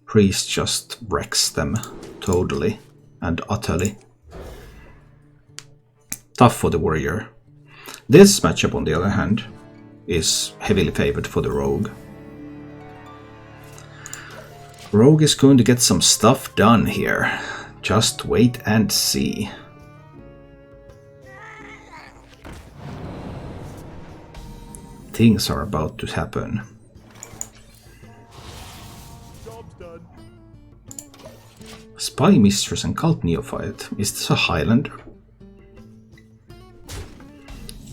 Priest just wrecks them totally and utterly. Tough for the warrior. This matchup, on the other hand, is heavily favored for the rogue. Rogue is going to get some stuff done here. Just wait and see. Things are about to happen. Spy Mistress and Cult Neophyte. Is this a Highlander?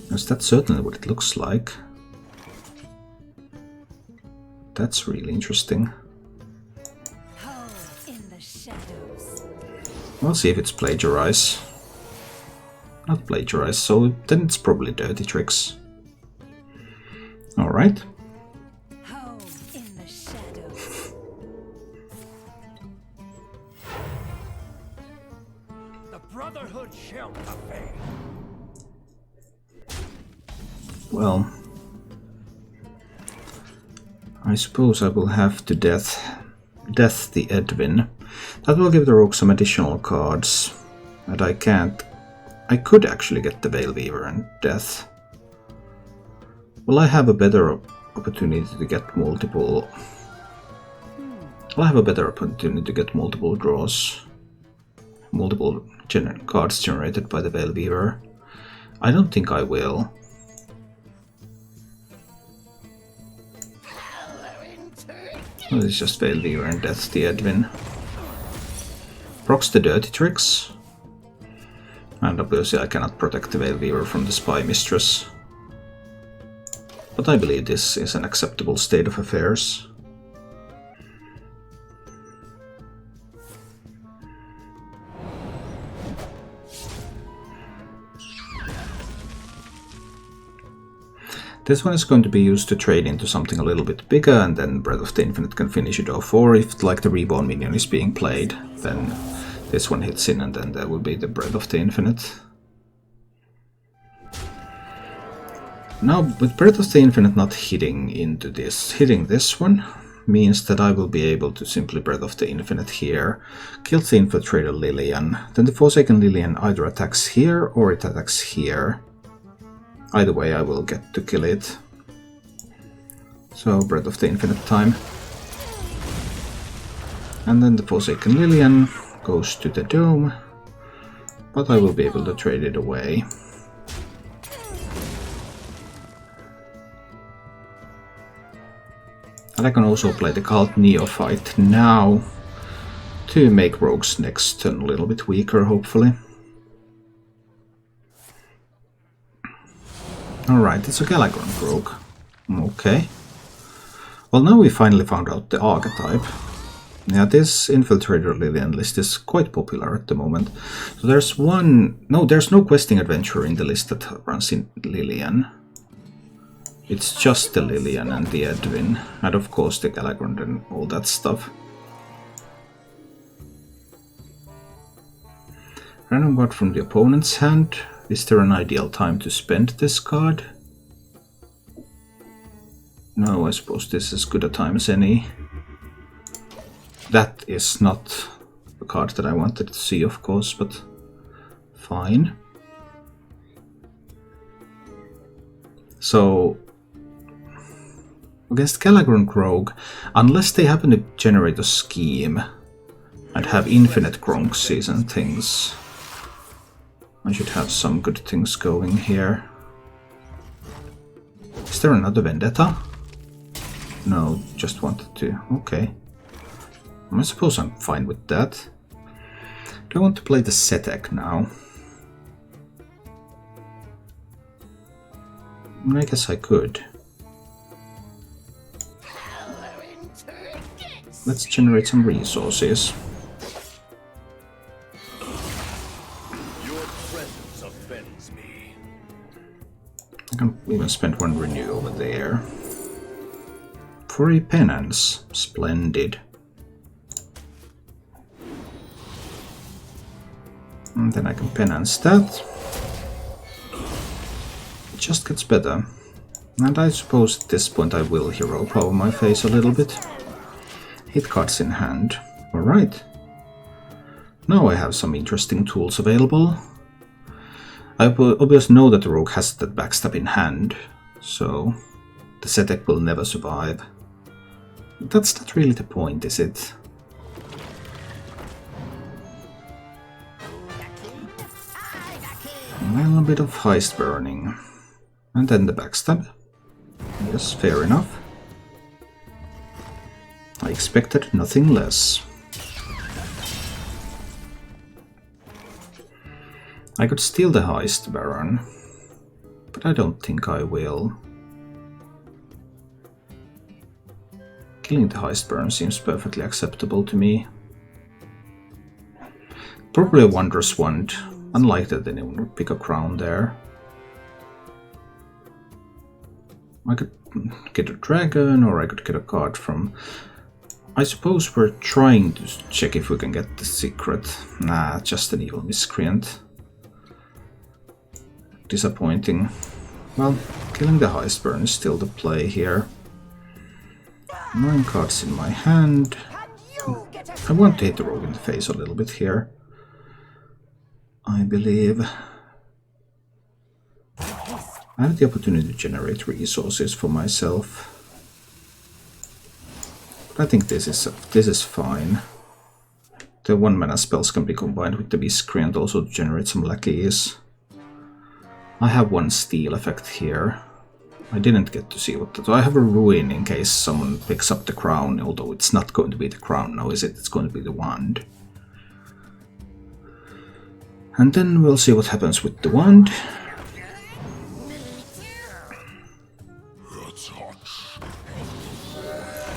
Yes, that's certainly what it looks like. That's really interesting. We'll see if it's plagiarize. Not plagiarize, so then it's probably dirty tricks. Alright. Well, I suppose I will have to death the Edwin. That will give the rogue some additional cards, and I could actually get the Veil Weaver and death. Will I have a better opportunity to get multiple? Will I have a better opportunity to get multiple draws? Multiple cards generated by the Veil Weaver? I don't think I will. Well, it's just Veil Weaver and death the Edwin. Procs the dirty tricks. And obviously I cannot protect the Veil Weaver from the Spy Mistress. But I believe this is an acceptable state of affairs. This one is going to be used to trade into something a little bit bigger, and then Breath of the Infinite can finish it off. Or if like the Reborn minion is being played, then this one hits in and then there will be the Breath of the Infinite. Now, with Breath of the Infinite not hitting into this, hitting this one means that I will be able to simply Breath of the Infinite here, kill the Infiltrator Lillian. Then the Forsaken Lillian either attacks here or it attacks here. Either way, I will get to kill it. So, Breath of the Infinite time. And then the Forsaken Lillian goes to the dome, but I will be able to trade it away. And I can also play the Cult Neophyte now to make Rogue's next turn a little bit weaker, hopefully. Alright, it's a Galakrond Rogue. Okay. Well, now we finally found out the archetype. Yeah, this Infiltrator Lillian list is quite popular at the moment. So there's there's no questing adventurer in the list that runs in Lillian. It's just the Lillian and the Edwin, and of course the Galakrond and all that stuff. Random card from the opponent's hand. Is there an ideal time to spend this card? No, I suppose this is as good a time as any. That is not the card that I wanted to see, of course, but fine. So, against Galakrond Rogue, unless they happen to generate a scheme and have infinite Gronxies and things, I should have some good things going here. Is there another Vendetta? No, just wanted to. Okay. I suppose I'm fine with that. Do I want to play the Setek now? I guess I could. Let's generate some resources. I can even spend one renew over there. For a penance. Splendid. And then I can penance that. It just gets better. And I suppose at this point I will hero power my face a little bit. hit cards in hand. Alright. Now I have some interesting tools available. I obviously know that the rogue has that backstab in hand, so the Zetek will never survive. That's not really the point, is it? Well, a bit of heist burning. And then the backstab. Yes, fair enough. I expected nothing less. I could steal the heist baron, but I don't think I will. Killing the heist baron seems perfectly acceptable to me. Probably a wondrous wand. Unlikely that anyone would pick a crown there. I could get a dragon, or I could get a card from... I suppose we're trying to check if we can get the secret. Nah, just an evil miscreant. Disappointing. Well, killing the heist burn is still the play here. 9 cards in my hand. I want to hit the rogue in the face a little bit here, I believe. I have the opportunity to generate resources for myself. But I think this is fine. The 1-mana spells can be combined with the miscreant also to generate some lackeys. I have 1 steal effect here. I didn't get to see what that... I have a ruin in case someone picks up the crown, although it's not going to be the crown now, is it? It's going to be the wand. And then we'll see what happens with the wand.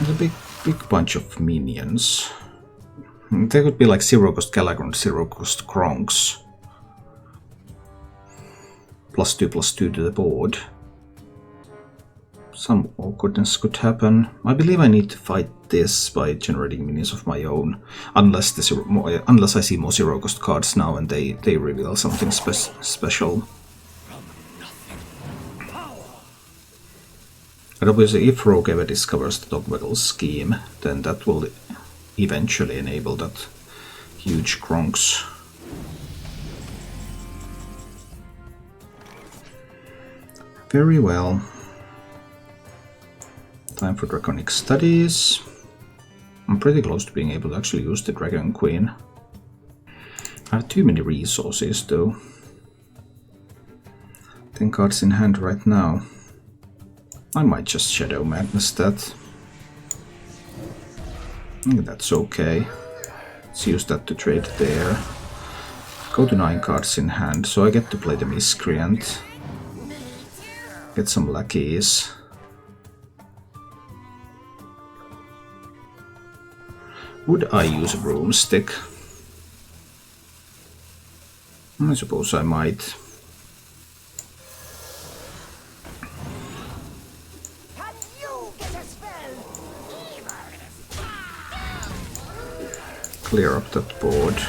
There's a big bunch of minions. They could be like 0-cost Galakrond, 0-cost Kronks. +2/+2 to the board. Some awkwardness could happen. I believe I need to fight this by generating minions of my own, unless I see more 0-cost cards now and they reveal something special. But obviously, if Rogue ever discovers the Dogwaggle scheme, then that will eventually enable that huge Kronks. Very well. Time for Draconic Studies. I'm pretty close to being able to actually use the Dragon Queen. I have too many resources though. 10 cards in hand right now. I might just Shadow Madness that. I think that's okay. Let's use that to trade there. Go to 9 cards in hand, so I get to play the Miscreant. Get some lackeys. Would I use a broomstick? I suppose I might. Clear up that board.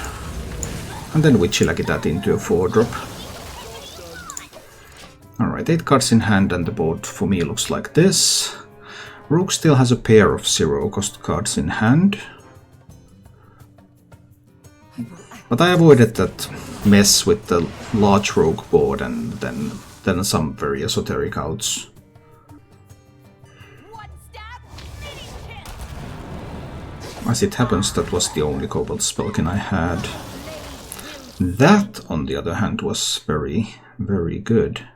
And then Witchy-Lackey that into a 4-drop. Alright, 8 cards in hand and the board for me looks like this. Rogue still has a pair of 0-cost cards in hand. But I avoided that mess with the large rogue board and then some very esoteric outs. As it happens, that was the only Cobalt Spellkin I had. That, on the other hand, was very, very good.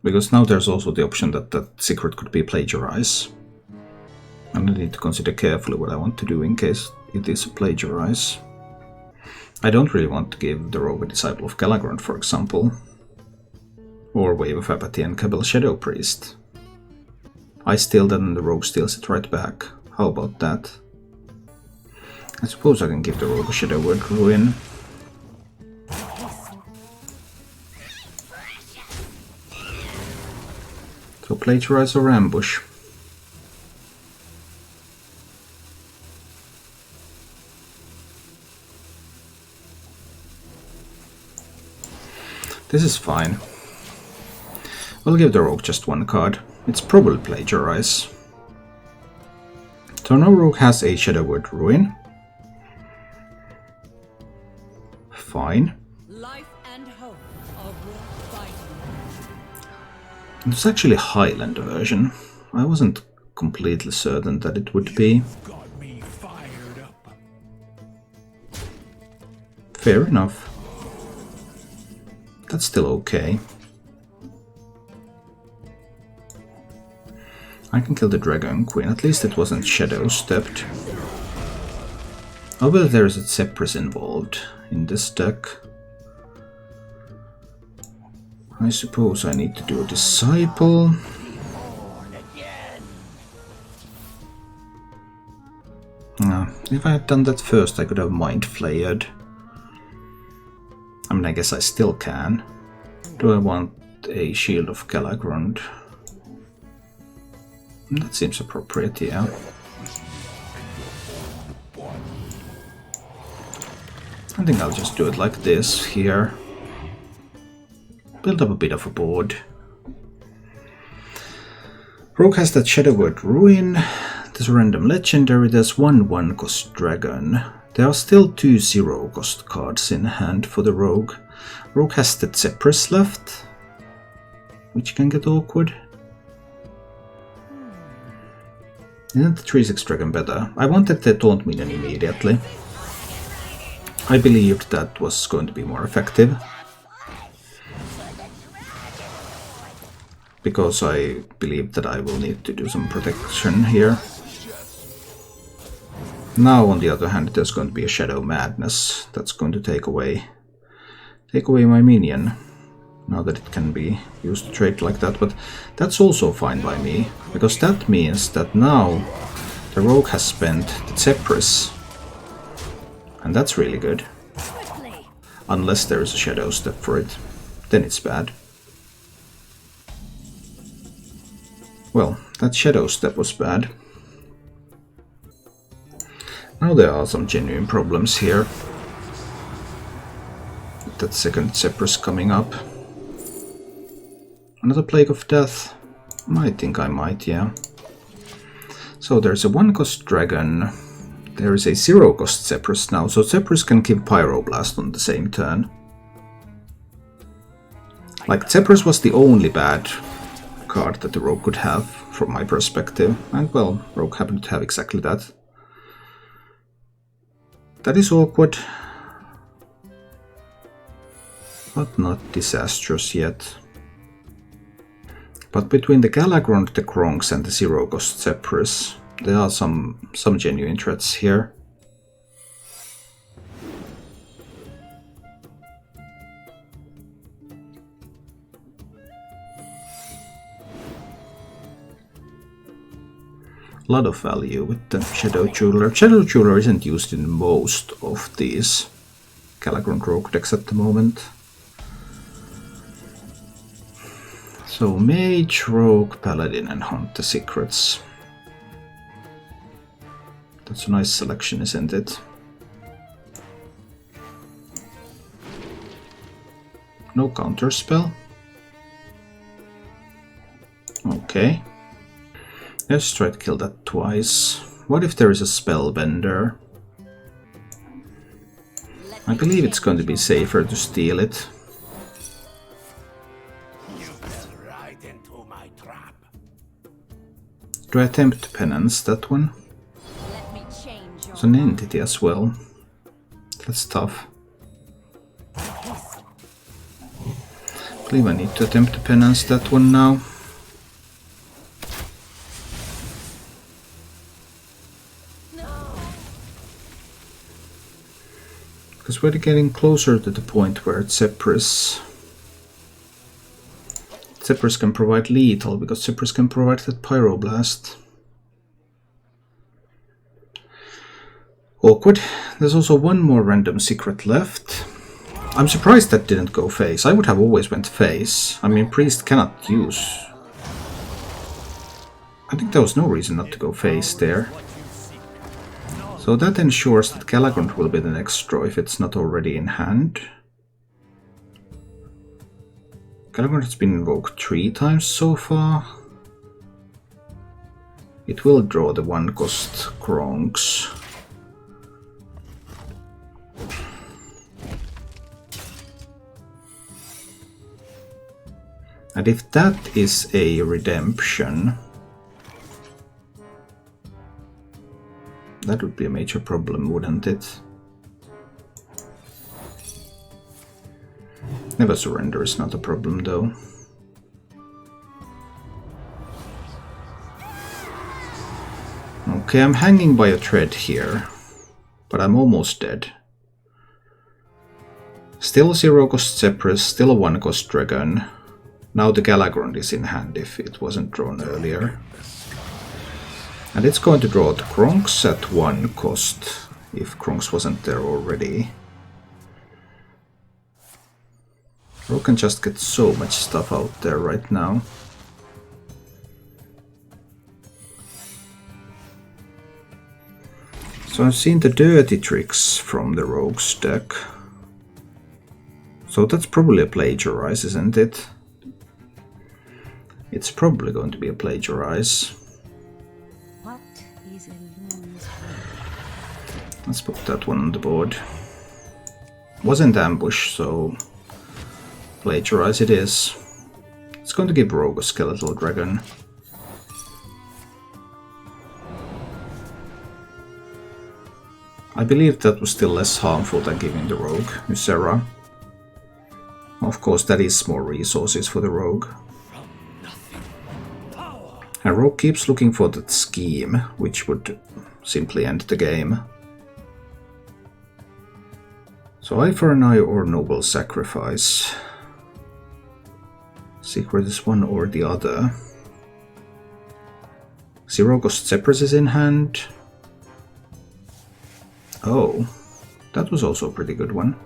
Because now there's also the option that that secret could be plagiarized. And I need to consider carefully what I want to do in case it is a plagiarize. I don't really want to give the Rogue a Disciple of Galakrond, for example. Or Wave of Apathy and Cabal Shadow Priest. I steal that and the Rogue steals it right back. How about that? I suppose I can give the Rogue a Shadow Word Ruin. So plagiarize or ambush. This is fine. We'll give the rogue just one card. It's probably plagiarize. So now rogue has a Shadow Word Ruin. Fine. Life and hope of fighting. It's actually a Highlander version. I wasn't completely certain that it would be. Got me fired up. Fair enough. That's still okay. I can kill the Dragon Queen. At least it wasn't Shadow Stepped. Although there is a Zephyrus involved in this deck. I suppose I need to do a Disciple. If I had done that first, I could have Mind Flared. I mean, I guess I still can. Do I want a Shield of Galakrond? That seems appropriate, yeah. I think I'll just do it like this here. Build up a bit of a board. Rogue has that Shadow Word Ruin. There's a random legendary. There's 1/1 cost dragon. There are still 2 0 cost cards in hand for the Rogue. Rogue has the Zephyrus left, which can get awkward. Isn't the 3/6 dragon better? I wanted the Taunt Minion immediately. I believed that was going to be more effective. Because I believe that I will need to do some protection here. Now, on the other hand, there's going to be a Shadow Madness that's going to take away my minion. Now that it can be used to trade like that, but that's also fine by me, because that means that now the Rogue has spent the Zephyrus, and that's really good. Unless there is a Shadow Step for it, then it's bad. Well, that Shadow Step was bad. Now there are some genuine problems here. With that second Zephyrus coming up. Another Plague of Death? I think I might, yeah. So there's a 1-cost dragon. There is a 0-cost Zephyrus now, so Zephyrus can give Pyroblast on the same turn. Like, Zephyrus was the only bad card that the Rogue could have, from my perspective. And, well, Rogue happened to have exactly that. That is awkward. But not disastrous yet. But between the Galakrond, the Kronks and the 0-cost Zephyrus, there are some genuine threats here. A lot of value with the Shadow Jeweler. Shadow Jeweler isn't used in most of these Galakrond Rogue decks at the moment. So Mage, Rogue, Paladin and Hunt the Secrets. That's a nice selection, isn't it? No counter spell. Okay. Let's try to kill that twice. What if there is a Spellbender? I believe it's going to be safer to steal it. Do I attempt to penance that one? It's an entity as well. That's tough. I believe I need to attempt to penance that one now. Because we're getting closer to the point where Zephyrus can provide lethal, because Zephyrus can provide that Pyroblast. Awkward. There's also one more random secret left. I'm surprised that didn't go face. I would have always went face. I mean, Priest cannot use... I think there was no reason not to go face there. So that ensures that Galakrond will be the next draw if it's not already in hand. Galakrond has been invoked 3 times so far. It will draw the 1-cost Kronks. And if that is a redemption, that would be a major problem, wouldn't it? Never surrender is not a problem though. Okay, I'm hanging by a thread here, but I'm almost dead. Still 0-cost Zephyrus, still a 1-cost dragon. Now the Galakrond is in hand if it wasn't drawn earlier. And it's going to draw the Kronks at 1 cost, if Kronks wasn't there already. Rogue can just get so much stuff out there right now. So I've seen the dirty tricks from the Rogue's deck. So that's probably a plagiarize, isn't it? It's probably going to be a plagiarize. What is illusions? Let's put that one on the board. Wasn't ambush, so plagiarize it is. It's going to give Rogue a skeletal dragon. I believe that was still less harmful than giving the Rogue Ysera. Of course, that is more resources for the Rogue. And Rogue keeps looking for that scheme, which would simply end the game. So Eye for an Eye or Noble Sacrifice. Secret is one or the other. 0-cost Zephyrus is in hand. Oh, that was also a pretty good one.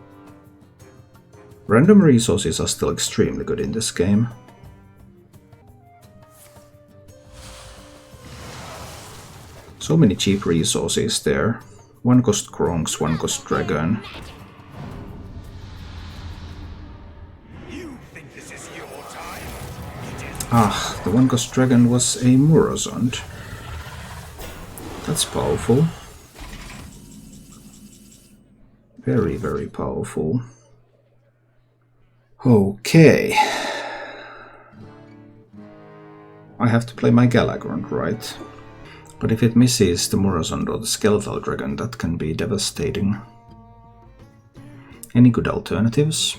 Random resources are still extremely good in this game. So many cheap resources there. 1-cost Kronks, 1-cost Dragon. Ah, the 1-cost Dragon was a Murozond. That's powerful. Very, very powerful. Okay. I have to play my Galakrond, right? But if it misses the Murozond or the Skeletal Dragon, that can be devastating. Any good alternatives?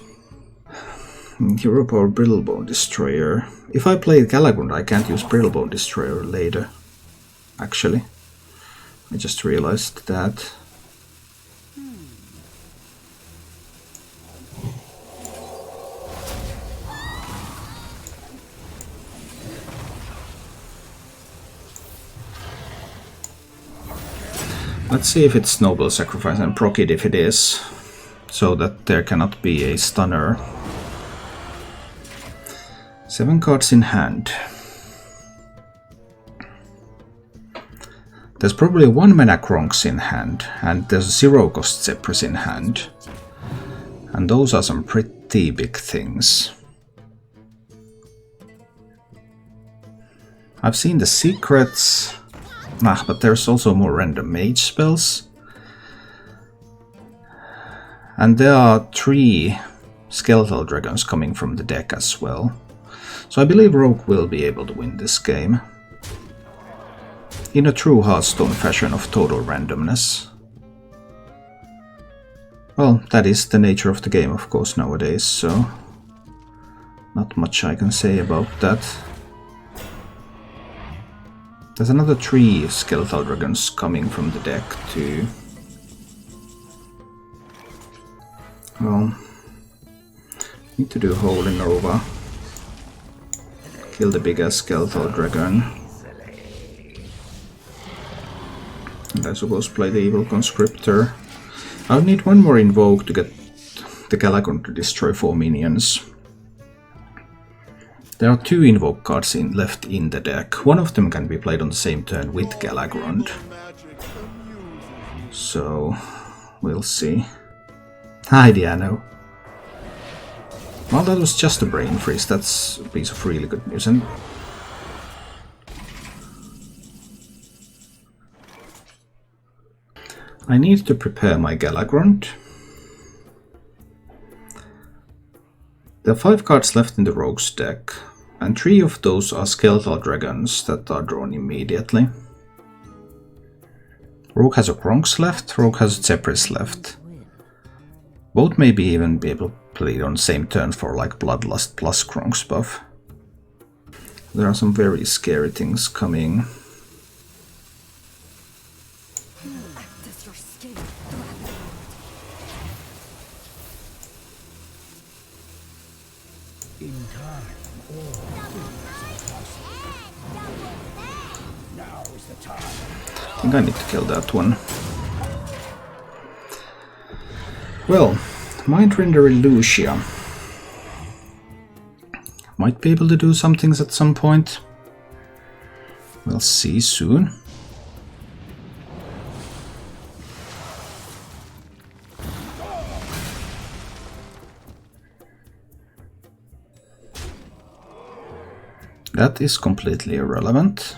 Hero Power Brittlebone Destroyer. If I play Galakrond, I can't use Brittlebone Destroyer later. Actually. I just realized that. Let's see if it's Noble Sacrifice and proc it if it is, so that there cannot be a stunner. 7 cards in hand. There's probably 1 mana Kronks in hand, and there's a 0-cost Zephyrus in hand. And those are some pretty big things. I've seen the secrets. But there's also more random mage spells. And there are 3 skeletal dragons coming from the deck as well. So I believe Rogue will be able to win this game. In a true Hearthstone fashion of total randomness. Well, that is the nature of the game, of course, nowadays, so not much I can say about that. There's another 3 skeletal dragons coming from the deck too. Well, need to do Holy Nova. Kill the biggest skeletal dragon. And I suppose play the Evil Conscriptor. I'll need 1 more Invoke to get the Galakrond to destroy 4 minions. There are 2 Invoke cards left in the deck. One of them can be played on the same turn with Galakrond. So, we'll see. Hi, Diano. Well, that was just a brain freeze. That's a piece of really good news. And I need to prepare my Galakrond. There are 5 cards left in the Rogue's deck, and 3 of those are skeletal dragons that are drawn immediately. Rogue has a Kronks left, Rogue has a Zephrys left. Both maybe even be able to play on the same turn for like Bloodlust plus Kronks buff. There are some very scary things coming. In time, all things are possible. Now is the time. I think I need to kill that one. Well, Mindrender Illusia. Might be able to do some things at some point. We'll see soon. That is completely irrelevant.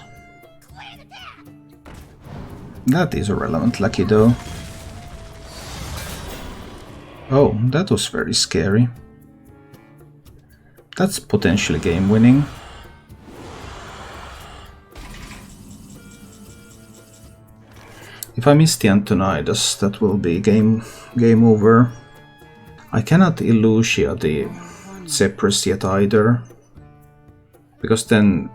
That is irrelevant, lucky though. Oh, that was very scary. That's potentially game winning. If I miss the Antonidas, that will be game over. I cannot Illusia the Zephrys yet either, because then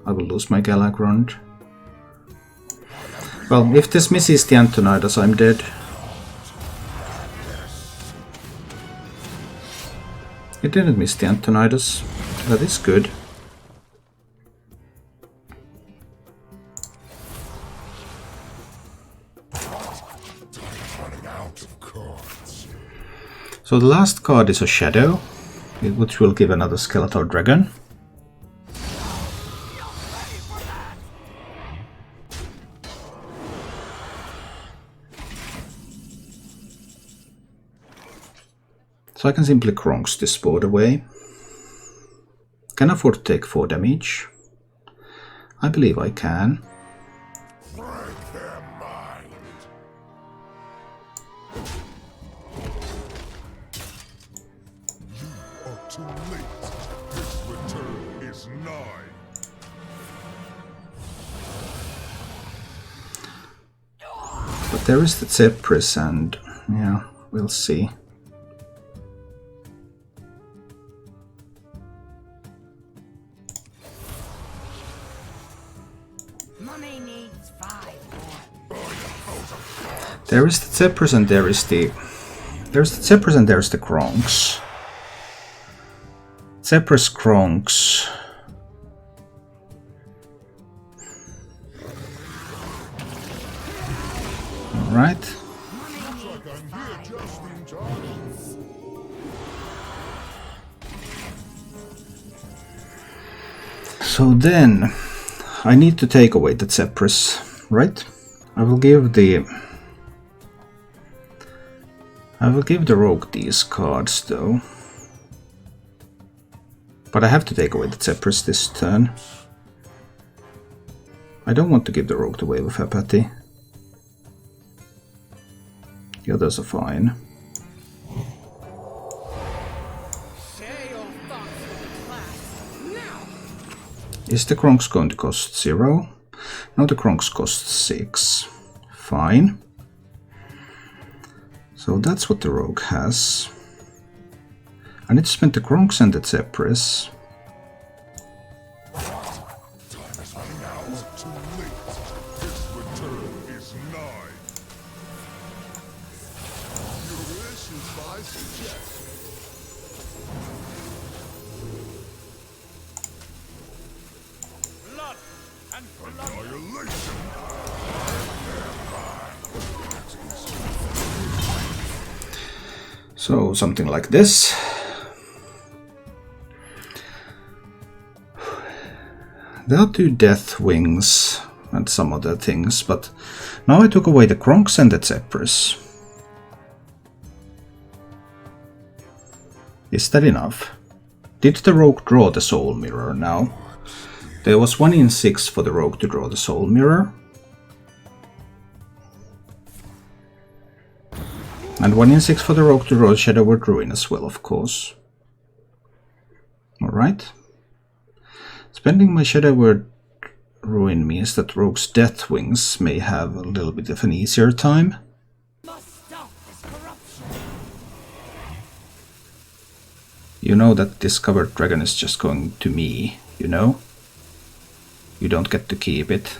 I will lose my Galakrond. Well, if this misses the Antonidas, I'm dead. It didn't miss the Antonidas. That is good. So the last card is a Shadow, which will give another Skeletal Dragon. So I can simply Kronks this board away. Can afford to take 4 damage. I believe I can. Break their mind. You are too late. His return is nigh. But there is the Zephrys and yeah, we'll see. There is the Zephrys and there's the Zephrys and there's the Kronks. Zephrys, Kronks. Alright. So then I need to take away the Zephrys, right? I will give the Rogue these cards though. But I have to take away the Zephrys this turn. I don't want to give the Rogue the Wave of Apathy. The others are fine. Is the Kronks going to cost 0? No, the Kronks cost 6. Fine. So that's what the Rogue has. I need to spend the Kronks and the Zephrys. Time is running out. Too late. His return is nigh. Your wish is my suggestion. Blood and annihilation. So something like this. There are 2 Death Wings and some other things, but now I took away the Kronks and the Zephrys. Is that enough? Did the rogue draw the soul mirror now? There was 1 in 6 for the rogue to draw the soul mirror. And 1 in 6 for the rogue to draw the Shadow Word Ruin as well, of course. Alright. Spending my Shadow Word Ruin means that rogue's Death Wings may have a little bit of an easier time. You know that Discovered Dragon is just going to me, you know? You don't get to keep it.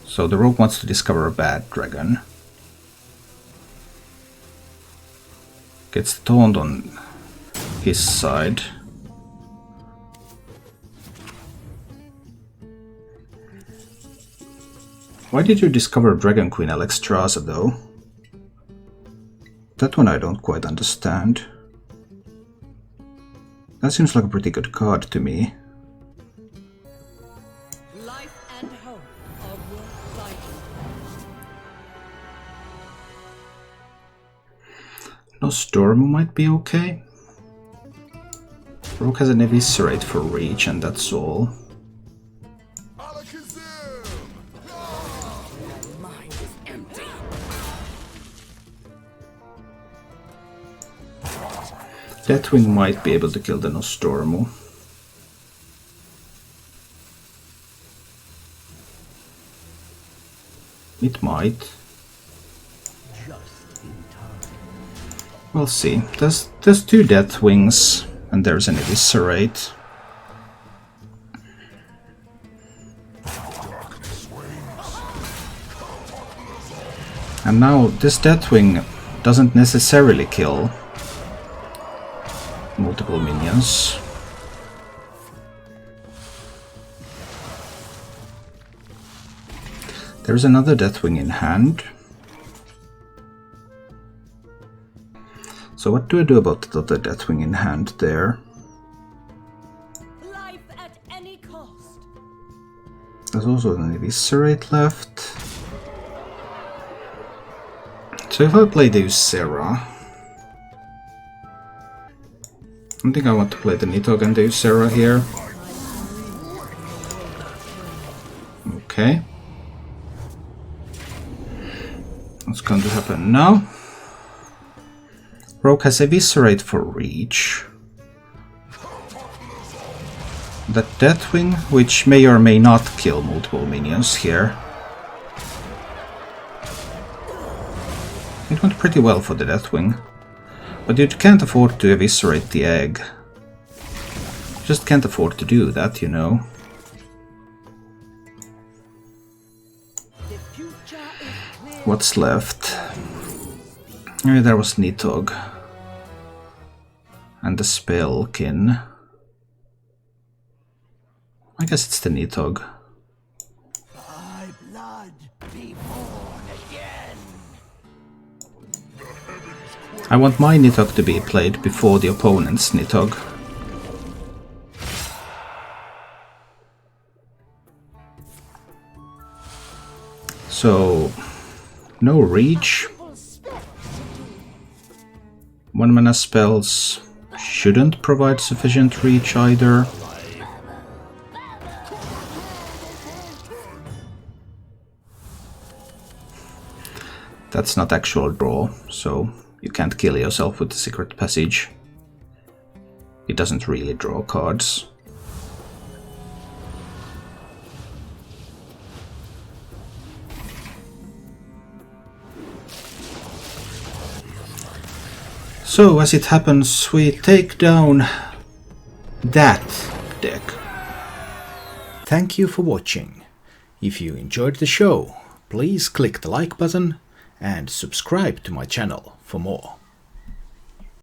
So the rogue wants to discover a bad dragon. Gets the taunt on his side. Why did you discover Dragon Queen Alexstrasza though? That one I don't quite understand. That seems like a pretty good card to me. Life and hope are worth fighting. Nostormu might be okay. Rogue has an Eviscerate for reach and that's all. Deathwing might be able to kill the Nostormu. It might. We'll see. There's 2 Deathwings and there's an Eviscerate. And now this Deathwing doesn't necessarily kill multiple minions. There's another Deathwing in hand. So what do I do about the other Deathwing in hand there? Life at any cost. There's also an Eviscerate left. So if I play the Ysera, I think I want to play the Nidhogg and the Ysera here. Okay. What's going to happen now? Rogue has Eviscerate for reach. That Deathwing, which may or may not kill multiple minions here. It went pretty well for the Deathwing. But you can't afford to eviscerate the egg. Just can't afford to do that, you know. What's left? There was Nidhogg. And the Spellkin. I guess it's the Nidhogg. I want my Nidhogg to be played before the opponent's Nidhogg. So, no reach. 1-mana spells shouldn't provide sufficient reach either. That's not actual draw, so you can't kill yourself with the Secret Passage. It doesn't really draw cards. So, as it happens, we take down that deck. Thank you for watching. If you enjoyed the show, please click the like button and subscribe to my channel for more.